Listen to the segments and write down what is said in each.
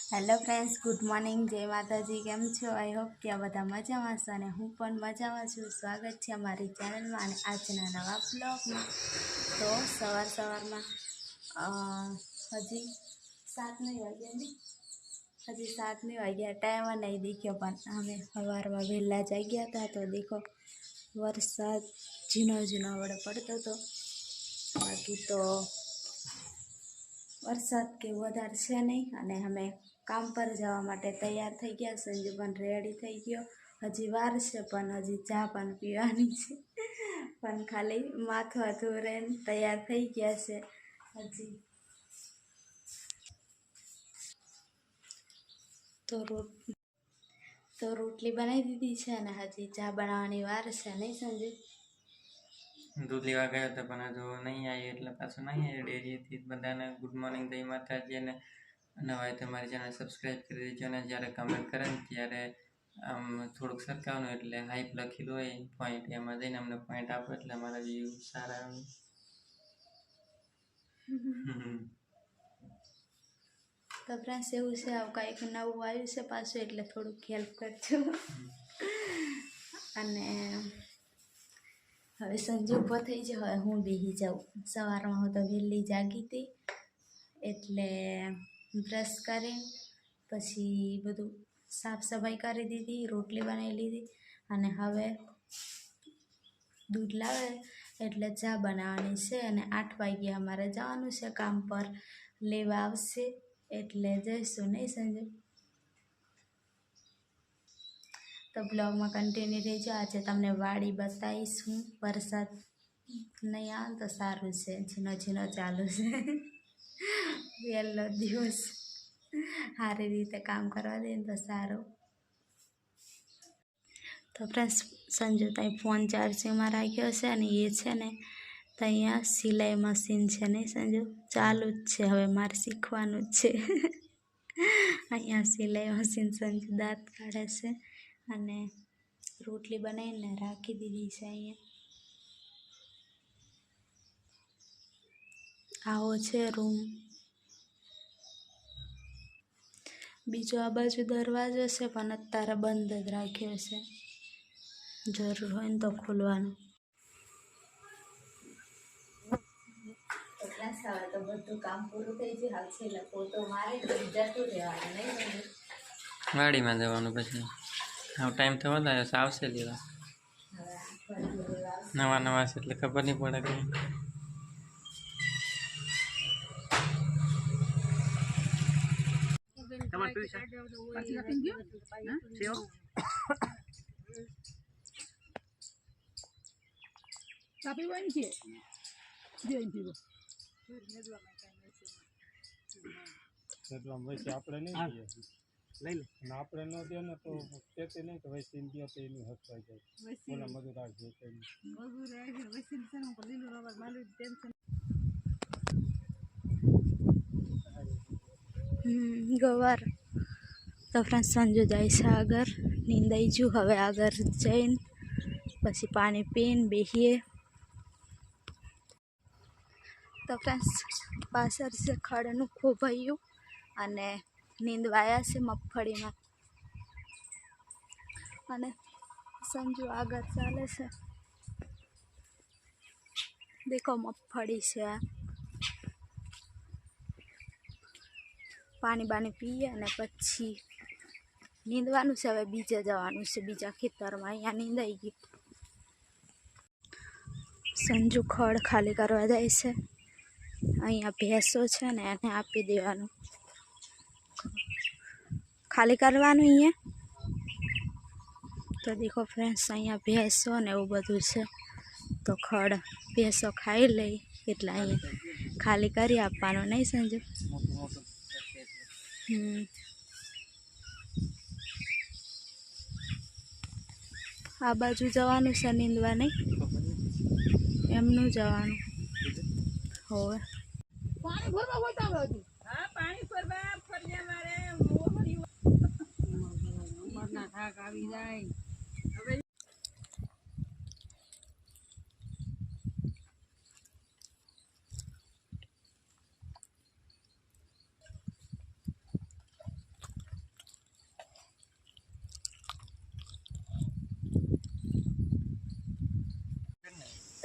Hello friends, good morning, જય માતાજી. કેમ છો? આઈ હોપ કે આ બધા મજામાં છો અને હું પણ મજામાં છું. સ્વાગત છે અમારી ચેનલમાં અને આજના નવા બ્લોગમાં. તો સવારમાં હજી 7 નહીં વાગ્યા ને હજી 7 નહીં વાગ્યા, ટાઈમ નહીં દેખ્યો, પણ અમે સવારમાં વહેલા જાગ્યા હતા. તો દેખો વરસાદ ઝીણો વડે પડતો હતો. બાકી તો વરસાદ કે વધારે છે નહીં. અને અમે કામ પર જવા માટે તૈયાર થઈ ગયા. સંજુ પણ રેડી થઈ ગયો. હજી વાર છે, પણ હજી ચા પણ પીવાની છે. પણ ખાલી માથું ધોઈને તૈયાર થઈ ગયા છે. હજી તો રોટલી બનાવી દીધી છે અને હજી ચા બનાવવાની વાર છે, નહીં સંજુ? દૂધ લેવા ગયો હતો પણ હજુ નહીં આવ્યો, એટલે પાછું નહીં આવ્યો ડેરીથી. બધાને ગુડ મોર્નિંગ, જય માતાજી. અને નવા હોય તો મારી ચેનલ સબસ્ક્રાઈબ કરી દેજો. અને જ્યારે કમેન્ટ કરે ને ત્યારે આમ થોડુંક સરખાવવાનું, એટલે હાઈપ લખેલું હોય પોઈન્ટ, એમાં જઈને અમને પોઈન્ટ આપો એટલે અમારા વ્યૂ સારા આવે. તો ફ્રેન્ડ્સ, એવું છે, આવું કંઈક નવું આવ્યું છે પાછું, એટલે થોડુંક હેલ્પ કરજો. અને હવે સંજુ ઊભો થઈ જાય, હવે હું બેસી જાઉં. સવારમાં હું તો વહેલી જાગી હતી, એટલે બ્રશ કરી પછી બધું સાફ સફાઈ કરી દીધી, રોટલી બનાવી લીધી. અને હવે દૂધ લાવે એટલે ચા બનાવવાની છે. અને 8 વાગ્યે અમારે જવાનું છે કામ પર, લેવા આવશે એટલે જઈશું, નહીં સંજુ? તો બ્લોગમાં કન્ટિન્યુ રહેજો. આજે તમને વાડી બતાવીશ હું. વરસાદ નહીં આવે તો સારું છે, ઝીણો ચાલુ છે. વહેલો દિવસ સારી રીતે કામ કરવા દે ને તો સારું. તો ફ્રેન્ડ્સ, સંજુ ત્યાં ફોન ચાર્જિંગમાં રાખ્યો છે અને એ છે ને ત્યાં સિલાઈ મશીન છે, નહીં સંજુ? ચાલુ જ છે, હવે મારે શીખવાનું જ છે. અહીંયા સિલાઈ મશીન સંજુ દાંત કાઢે છે. અને રોટલી બનાવીને રાખી દીધી છે. અહીંયા આવો છે રૂમ. બીજો આ બાજુ દરવાજો છે, પણ અત્યારે બંધ જ રાખ્યો છે. જરૂર હોય ને તો ખોલવાનું. તો બધું કામ પૂરું થઈ ગયું. હાલ છે પોતો મારે જતું રહેવાનું, નહીં? વાડીમાં જવાનું પછી હવે ટાઈમ થવા આવ્યો છે, આવશે લેવા. નવા છે એટલે ખબર નહીં પડે કે આપણે નહીં લઈ લે, આપણે ન દે ને તો ખેતી નહીં તો વૈસી દે તો એની હસવાઈ જાય. કોના મજૂર રાખજો ગવાર. તો ફ્રેન્ડ, સંજુ જાય છે આગળ, નીંદાઈ જુ. હવે આગળ જઈને પછી પાણી પીને બેસીએ. તો ફ્રેન્ડ્સ, પાછળ છે ખડનું ખોભાયું અને નીંદવાયા છે મગફળીમાં. અને સંજુ આગળ ચાલે છે. દેખો મગફળી છે આ. પાણી પીએ અને પછી નીંદવાનું છે. હવે બીજે જવાનું છે, બીજા ખેતરમાં. અહીંયા નીંદાઈ ગયું. સંજુ ખડ ખાલી કરવા જાય છે. અહીંયા ભેંસો છે ને, એને આપી દેવાનું, ખાલી કરવાનું અહીંયા. તો દેખો ફ્રેન્ડ્સ, અહીંયા ભેંસો ને એવું બધું છે. તો ખડ ભેંસો ખાઈ લઈ એટલે અહીંયા ખાલી કરી આપવાનું, નહીં સંજુ? આ બાજુ જવાનું છે નીંદવા, નહીં? એમનું જવાનું હોવે. પાણી ભરવા ફર્યા મારે મોરના થાક આવી જાય.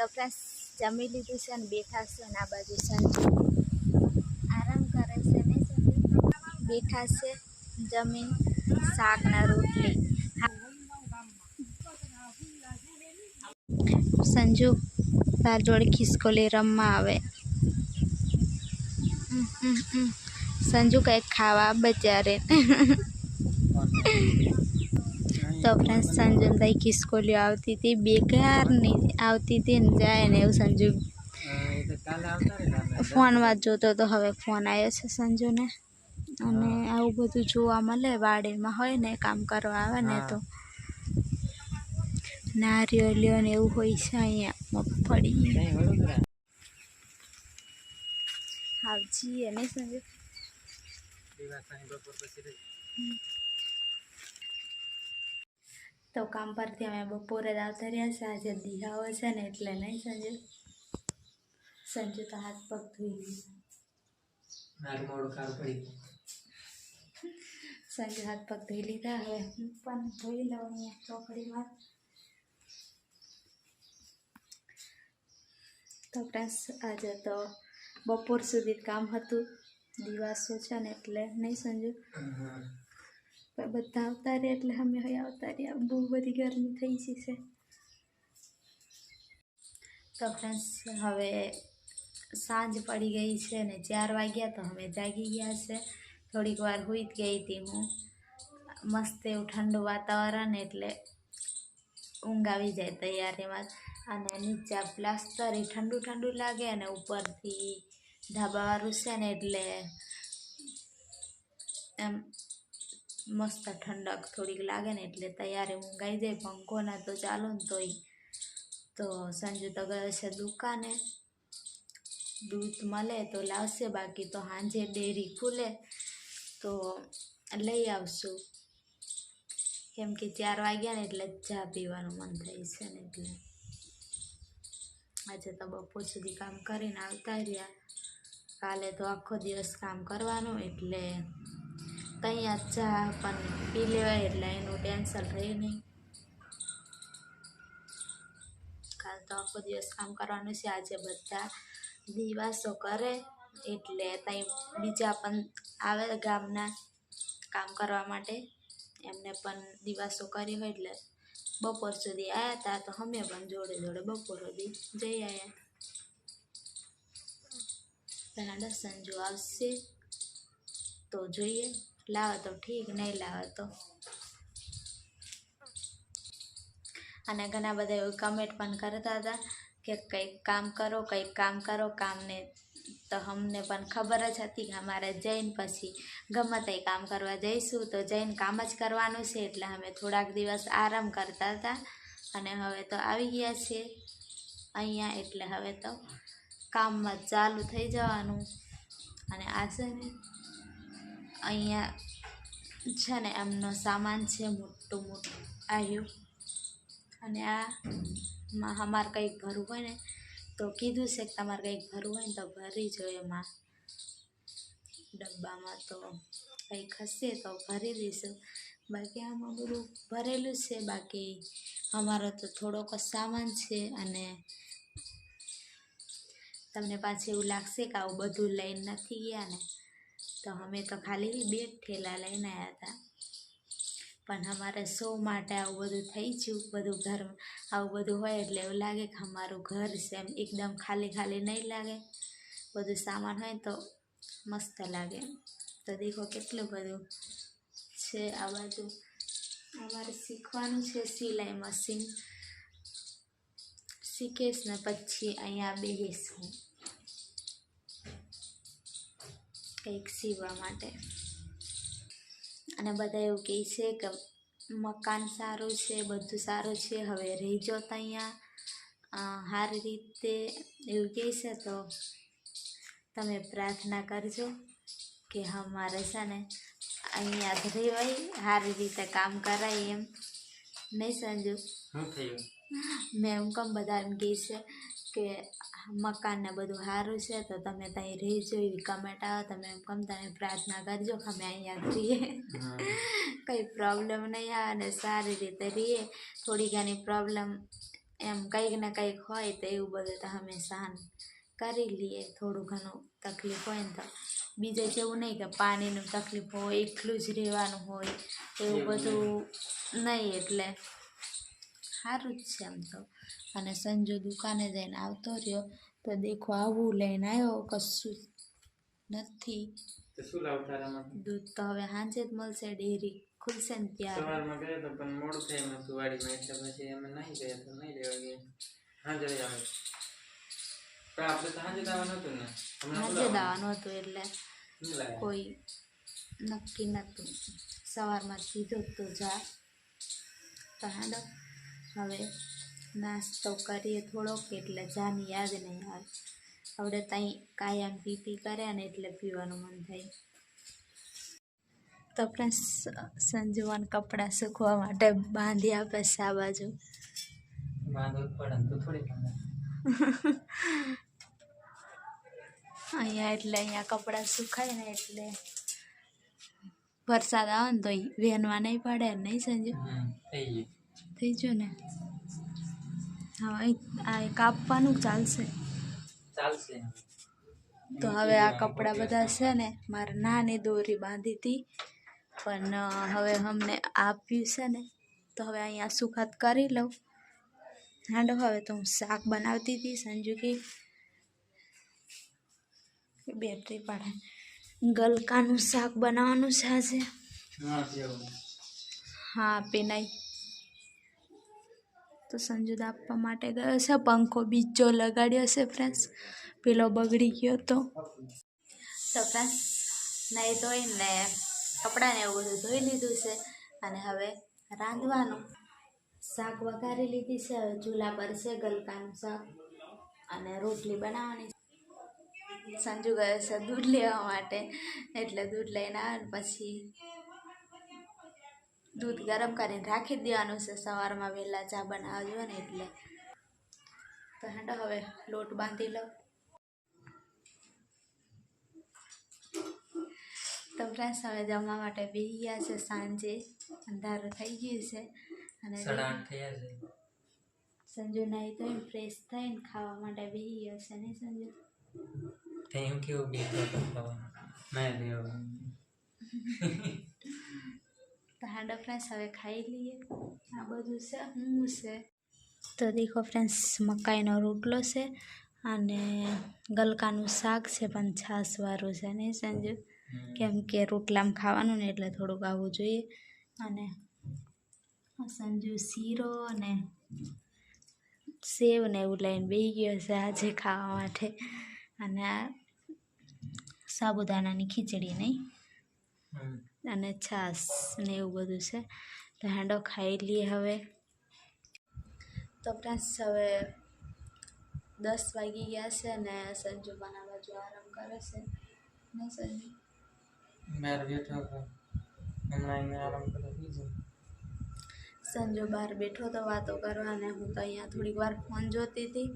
તો ફ્રેન્ડ્સ જમી લીધું છે અને બેઠા છે અને આ બાજુ સંજુ આરામ કરે છે ને સંજુ બેઠા છે જમીન શાકના રોટલી સંજુ તાર જોડે ખિસકોલી રમવા આવે સંજુ કંઈક ખાવા બચારે તો ફ્રેન્ડ્સ સંજુ તઈ ખિસકોલીઓ આવતી હતી બેકારની આવતી હતી ને જાય ને એવું સંજુ ફોનમાં જ જોતો તો હવે ફોન આવ્યો છે સંજુને અને આવું બધું જોવા મળે વાડીમાં હોય ને કામ કરવા આવે ને તો નારિયેળીઓ ને એવું હોય છે અહીંયા મગફળી હાવજી એને સંજુ તો કામ પરથી અમે બપોરે જ આવતા રહ્યા છે આજે દિહાવો છે ને એટલે નહીં સંજુ સંજુ તો હાથ પગ ધોઈ લીધા સંજુ હાથ પગ ધોઈ લીધા હવે હું પણ ધોઈ લઉં અહીંયા ચોકડીમાં તો ફ્રેન્ડ્સ આજે તો બપોર સુધી કામ હતું દિવાસો છે ને એટલે નહીં સંજુ બધા આવતા રહ્યા એટલે અમે હવે આવતા રહ્યા બહુ બધી ગરમી થઈ ગઈ છે તો ફ્રેન્ડ્સ હવે સાંજ પડી ગઈ છે ને 4 વાગ્યા તો અમે જાગી ગયા છે થોડીક વાર સૂઈ જ ગઈ હતી હું મસ્ત એવું ઠંડુ વાતાવરણ એટલે ઊંઘ આવી જાય તૈયારીમાં અને નીચે પ્લાસ્ટર એ ઠંડુ ઠંડુ લાગે અને ઉપરથી ધાબાવાળું છે ને એટલે એમ મસ્ત ઠંડક થોડીક લાગે ને એટલે તૈયારી ઊંઘ આવી જાય પંખો ના તો ચાલો ને તોય તો સંજુ તો ગયો છે દુકાને દૂધ મળે તો લાવશે બાકી તો સાંજે ડેરી ખુલે તો લઈ આવશું કેમ કે 4 વાગ્યા ને એટલે ચા પીવાનું મન થાય છે ને એટલે આજે તો બપોર સુધી કામ કરીને આવતા રહ્યા કાલે તો આખો દિવસ કામ કરવાનું એટલે ત્યાં ચા પણ પી લેવાય એટલે એનું ટેન્શન રહે નહીં કાલ તો આખો દિવસ કામ કરવાનું છે આજે બધા દિવાસો કરે એટલે ત્યાં બીજા પણ આવે ગામના કામ કરવા માટે એમને પણ દિવાસો કરી હોય એટલે બપોર સુધી આવ્યા હતા તો અમે પણ જોડે જોડે બપોર સુધી જઈ આવ્યા તેના સંજુ આવશે તો જોઈએ લાવે તો ઠીક નહીં લાવે તો અને ઘણા બધા એવું કમેન્ટ પણ કરતા હતા કે કંઈક કામ કરો કામને તો અમને પણ ખબર જ હતી કે અમારે જઈને પછી ગમે તે કામ કરવા જઈશું તો જઈને કામ જ કરવાનું છે એટલે અમે થોડાક દિવસ આરામ કરતા હતા અને હવે તો આવી ગયા છે અહીંયા એટલે હવે તો કામમાં ચાલુ થઈ જવાનું અને આ છે ને અહીંયા છે ને એમનો સામાન છે મોટું આવ્યું અને આમાં અમારે કંઈક ભરવું હોય ને તો કીધું છે કે તમારે કંઈક ભરવું હોય ને તો ભરી જો એમાં ડબ્બામાં તો કંઈક હશે તો ભરી દઈશું બાકી આમાં બધું ભરેલું છે બાકી અમારો તો થોડોક સામાન છે અને તમને પાછું એવું લાગશે કે આવું બધું લઈને નથી ગયા ને તો અમે તો ખાલી 2 ઠેલા લઈને આવ્યા હતા પણ અમારે શો માટે આવું બધું થઈ ગયું બધું ઘર આવું બધું હોય એટલે એવું લાગે કે અમારું ઘર છે એમ એકદમ ખાલી ખાલી નહીં લાગે બધું સામાન હોય તો મસ્ત લાગે તો દેખો કેટલું બધું છે આ બાજુ અમારે શીખવાનું છે સિલાઈ મશીન શીખીશ ને પછી અહીંયા બેસીશું કંઈક સીવવા માટે અને બધા એવું કહે છે કે મકાન સારું છે બધું સારું છે હવે રહેજો તો અહીંયા સારી રીતે એવું કહે છે તો તમે પ્રાર્થના કરજો કે અમારે છે ને અહીંયા જ રહેવાય સારી રીતે કામ કરાય એમ નહીં સંજુ મેં એમ કેમ બધા એમ કહે છે કે મકાન ને બધું સારું છે તો તમે ત્યાં રહેજો એવી કમેન્ટ આવે તમે એમ કેમ તમે પ્રાર્થના કરજો કે અમે અહીંયા જ રહીએ કંઈ પ્રોબ્લેમ નહીં આવે અને સારી રીતે રહીએ થોડી ઘણી પ્રોબ્લેમ એમ કંઈક ને કંઈક હોય તો એવું બધું તો અમે સહન કરી લઈએ. થોડું ઘણું તકલીફ હોય ને તો બીજે જેવું નહીં કે પાણીનું તકલીફ હોય એકલું જ રહેવાનું હોય એવું બધું નહીં. એટલે સારું જ છે એમ તો. અને સંજુ દુકાને જઈને આવતો રહ્યો તો દેખો આવું લઈને આવ્યો, કશું નથી. તો શું લાવ તારા માટે? દૂધ તો હવે સાંજે જ મળશે, ડેરી ખુલશે ને ત્યારે. સવારમાં ગયા તો પણ મોડું થાય એમ હતું વાડીમાં, એટલે પછી અમે નહીં ગયા તો નહીં લેવા ગયા. હાજર આવે પણ આપણે તો હાજર આવવાનું હતું ને, સાંજે જ આવવાનું હતું એટલે કોઈ નક્કી નહોતું. સવારમાં સીધો તો જા તો હાલો હવે નાસ્તો કરીએ થોડોક, એટલે જાની યાદ નહીં આવે. આપણે ત્યાં કાયમ પી કરે ને એટલે પીવાનું મન થાય. તો આપણે સંજુવાન કપડાં સૂકવા માટે બાંધી આપે છે આ બાજુ. બાંધવું જ પડે તો થોડી બાંધે. અહીંયા એટલે અહીંયા કપડાં સુકાય ને એટલે વરસાદ આવે ને તો વહેનવા નહીં પડે નહીં સંજુ? થઈ ગયું. થઈ ગયું ને? હવે આ કાપવાનું ચાલશે. ચાલશે. તો હવે આ કપડાં બધા છે ને મારે નાની દોરી બાંધી હતી, પણ હવે અમને આપ્યું છે ને તો હવે અહીંયા સુખાત કરી લઉં. હાંડો હવે તો હું શાક બનાવતી હતી. સંજુ કે બેટરી પાડે ગલકાનું શાક બનાવવાનું છે આજે. હા પીનાઈ તો સંજુ આપવા માટે ગયો છે. પંખો બીજો લગાડ્યો છે ફ્રેન્ડ્સ, પેલો બગડી ગયો તો ફ્રેન્ડ્સ નહીં ધોઈને કપડાને એવું બધું ધોઈ લીધું છે અને હવે રાંધવાનું. શાક વઘારી લીધી છે, હવે ચૂલા પર છે ગલકાનું શાક અને રોટલી બનાવવાની. સંજુ ગયો છે દૂધ લેવા માટે, એટલે દૂધ લઈને આવે પછી દૂધ ગરમ કરીને રાખી દેવાનું છે. સવારમાં વહેલા ચા બનાવજો ને એટલે. તો હેડો હવે લોટ બાંધી લઉં. તો ફ્રેન્ડ્સ હવે જમવા માટે બેસી ગયા છે. સાંજે અંધારું થઈ ગયું છે અને 8:30 થયા છે. સંજુ નાહી ધોઈને ફ્રેશ થઈને ખાવા માટે બેસી ગયો છે નહીં સંજુ? થેન્ક યુ બીજો મેં દેવો. તો હેડો ફ્રેન્ડ્સ હવે ખાઈ લઈએ. આ બધું છે શું છે તો દેખો ફ્રેન્ડ્સ, મકાઈનો રોટલો છે અને ગલકાનું શાક છે પણ છાશવાળું છે નહીં સંજુ? કેમ કે રોટલામાં ખાવાનું ને એટલે થોડુંક આવવું જોઈએ. અને સંજુ શીરો અને સેવ ને એવું લઈને બેસી ગયો છે આજે ખાવા માટે. અને આ સાબુદાણાની ખીચડી નહીં અને છાશ ને એવું બધું છે. તો હાંડો ખાઈ લઈએ હવે. તો ફ્રેન્ડ્સ હવે 10 વાગી ગયા છે ને સંજુ બાના બાજુ આરામ કરે છે ને સંજુ? બહાર બેઠો હતો હમણાં એને આરામ કરે બીજું. સંજુ બહાર બેઠો તો વાતો કરવા, અને હું તો અહીંયા થોડીક વાર ફોન જોતી હતી.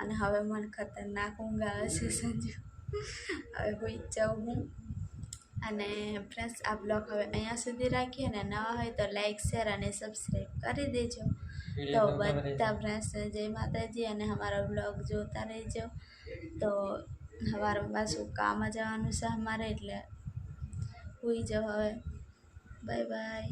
અને હવે મને ખતરનાક ઊંઘ આવે છે સંજુ. હવે હોઈ જાઉં હું. અને ફ્રેન્ડ્સ આ બ્લોગ હવે અહીંયા સુધી રાખીએ, અને નવા હોય તો લાઈક શેર અને સબસ્ક્રાઈબ કરી દેજો. તો બધા ફ્રેન્ડ્સ જય માતાજી, અને અમારો બ્લોગ જોતા રહેજો. તો સવારમાં પાછું કામ જવાનું છે અમારે, એટલે હોઈ જાઓ હવે. Bye bye.